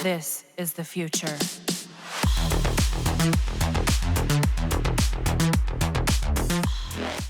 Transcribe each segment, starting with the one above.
This is the future.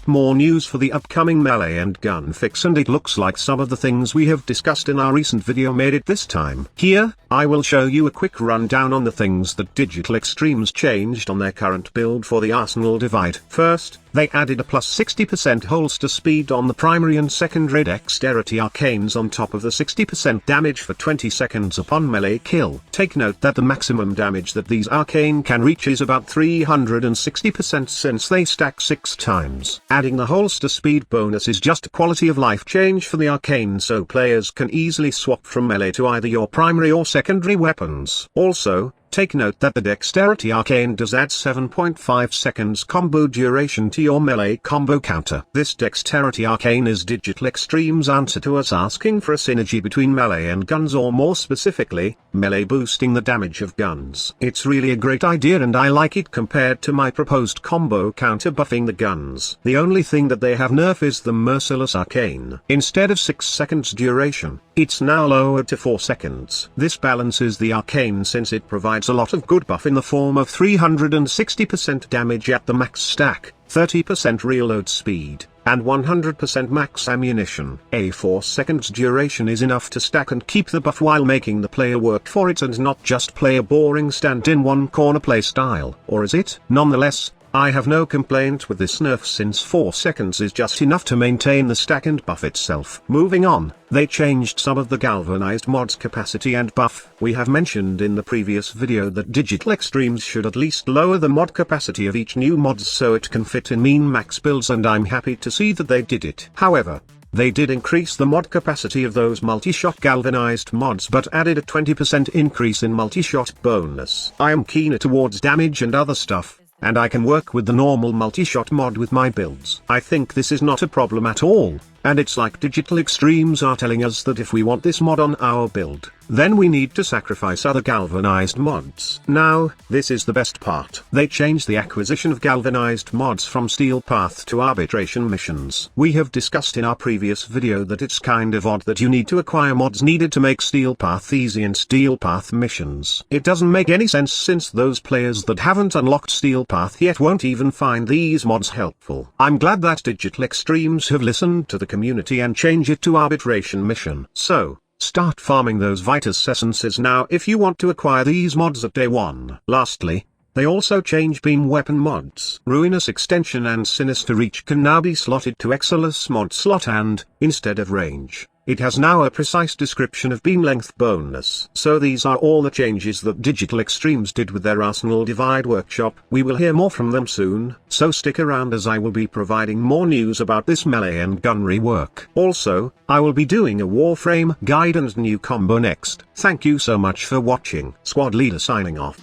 More news for the upcoming melee and gun fix, and it looks like some of the things we have discussed in our recent video made it this time. Here, I will show you a quick rundown on the things that Digital Extremes changed on their current build for the Arsenal Divide. First, they added a plus 60% holster speed on the primary and secondary dexterity arcanes on top of the 60% damage for 20 seconds upon melee kill. Take note that the maximum damage that these arcane can reach is about 360% since they stack 6 times. Adding the holster speed bonus is just a quality of life change for the arcane, so players can easily swap from melee to either your primary or secondary weapons. Also, take note that the Dexterity Arcane does add 7.5 seconds combo duration to your melee combo counter. This Dexterity Arcane is Digital Extremes' answer to us asking for a synergy between melee and guns, or more specifically, melee boosting the damage of guns. It's really a great idea and I like it compared to my proposed combo counter buffing the guns. The only thing that they have nerfed is the Merciless Arcane. Instead of 6 seconds duration, it's now lowered to 4 seconds. This balances the arcane since it provides a lot of good buff in the form of 360% damage at the max stack, 30% reload speed, and 100% max ammunition. A 4 seconds duration is enough to stack and keep the buff while making the player work for it and not just play a boring stand in one corner play style. Or is it? Nonetheless, I have no complaint with this nerf since 4 seconds is just enough to maintain the stack and buff itself. Moving on, they changed some of the galvanized mods capacity and buff. We have mentioned in the previous video that Digital Extremes should at least lower the mod capacity of each new mod so it can fit in min max builds, and I'm happy to see that they did it. However, they did increase the mod capacity of those multi-shot galvanized mods but added a 20% increase in multi-shot bonus. I am keener towards damage and other stuff, and I can work with the normal multi-shot mod with my builds. I think this is not a problem at all, and it's like Digital Extremes are telling us that if we want this mod on our build, then we need to sacrifice other galvanized mods. Now, this is the best part. They changed the acquisition of galvanized mods from Steel Path to arbitration missions. We have discussed in our previous video that it's kind of odd that you need to acquire mods needed to make Steel Path easy and Steel Path missions. It doesn't make any sense since those players that haven't unlocked Steel Path yet won't even find these mods helpful. I'm glad that Digital Extremes have listened to the community and change it to arbitration mission. So, start farming those Vitus essences now if you want to acquire these mods at day 1. Lastly, they also changed beam weapon mods. Ruinous Extension and Sinister Reach can now be slotted to Exilus mod slot, and, instead of range, it has now a precise description of beam length bonus. So these are all the changes that Digital Extremes did with their Arsenal Divide workshop. We will hear more from them soon, so stick around as I will be providing more news about this melee and gun rework. Also, I will be doing a Warframe guide and new combo next. Thank you so much for watching. Squad Leader signing off.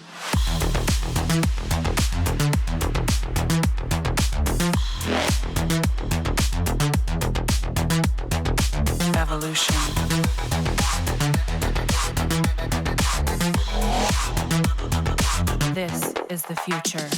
Evolution. This is the future.